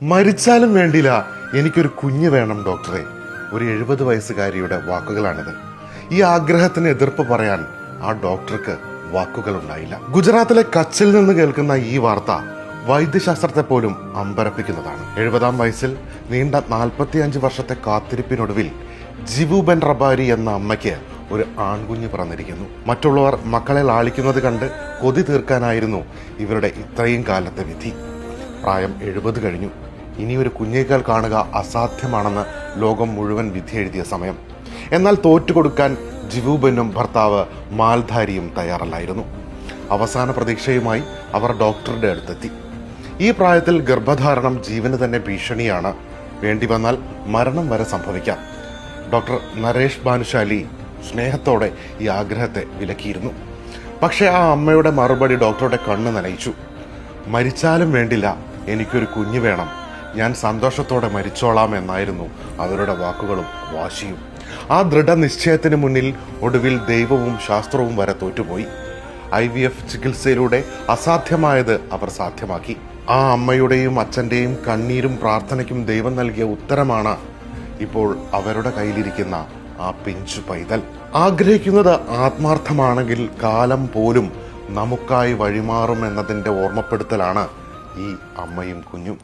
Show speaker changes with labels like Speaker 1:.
Speaker 1: മരിച്ചാലും വേണ്ടില്ല, എനിക്കൊരു കുഞ്ഞ് വേണം ഡോക്ടറെ. ഒരു 70 വയസ്സുകാരിയുടെ വാക്കുകളാണിത്. ഈ ആഗ്രഹത്തിന് എതിർപ്പ് പറയാൻ ആ ഡോക്ടർക്ക് വാക്കുകൾ ഉണ്ടായില്ല. ഗുജറാത്തിലെ കച്ചിൽ നിന്ന് കേൾക്കുന്ന ഈ വാർത്ത വൈദ്യശാസ്ത്രത്തെ പോലും അമ്പരപ്പിക്കുന്നതാണ്. 70-ാം വയസ്സിൽ നീണ്ട 45 വർഷത്തെ കാത്തിരിപ്പിനൊടുവിൽ ജിവുബെൻ റബാരി എന്ന അമ്മയ്ക്ക് ഒരു ആൺകുഞ്ഞ് പിറന്നിരിക്കുന്നു. മറ്റുള്ളവർ മക്കളെ ലാളിക്കുന്നത് കണ്ട് കൊതി തീർക്കാനായിരുന്നു ഇവരുടെ ഇത്രയും കാലത്തെ വിധി. പ്രായം 70 കഴിഞ്ഞു. ഇനിയൊരു കുഞ്ഞേക്കാൾ കാണുക അസാധ്യമാണെന്ന് ലോകം മുഴുവൻ വിധി എഴുതിയ സമയം. എന്നാൽ തോറ്റുകൊടുക്കാൻ ജിവുബെന്നും ഭർത്താവ് മാൽധാരിയും തയ്യാറല്ലായിരുന്നു. അവസാന പ്രതീക്ഷയുമായി അവർ ഡോക്ടറുടെ അടുത്തെത്തി. ഈ പ്രായത്തിൽ ഗർഭധാരണം ജീവന് തന്നെ ഭീഷണിയാണ്, വേണ്ടി വന്നാൽ മരണം വരെ സംഭവിക്കാം. ഡോക്ടർ നരേഷ് ഭാനുശാലി സ്നേഹത്തോടെ ഈ ആഗ്രഹത്തെ വിലക്കിയിരുന്നു. പക്ഷേ ആ അമ്മയുടെ മറുപടി ഡോക്ടറുടെ കണ്ണ് നനയിച്ചു. മരിച്ചാലും വേണ്ടില്ല, എനിക്കൊരു കുഞ്ഞ് വേണം, ഞാൻ സന്തോഷത്തോടെ മരിച്ചോളാം എന്നായിരുന്നു അവരുടെ വാക്കുകളും വാശിയും. ആ ദൃഢനിശ്ചയത്തിന് മുന്നിൽ ഒടുവിൽ ദൈവവും ശാസ്ത്രവും വരെ തോറ്റുപോയി. IVF ചികിത്സയിലൂടെ അസാധ്യമായത് അവർ സാധ്യമാക്കി. ആ അമ്മയുടെയും അച്ഛൻ്റെയും കണ്ണീരും പ്രാർത്ഥനയ്ക്കും ദൈവം നൽകിയ ഉത്തരമാണ് ഇപ്പോൾ അവരുടെ കയ്യിലിരിക്കുന്ന ആ പിഞ്ചു പൈതൽ. ആഗ്രഹിക്കുന്നത് ആത്മാർത്ഥമാണെങ്കിൽ കാലം പോലും നമുക്കായി വഴിമാറും എന്നതിൻ്റെ ഓർമ്മപ്പെടുത്തലാണ് ഈ അമ്മയും കുഞ്ഞും.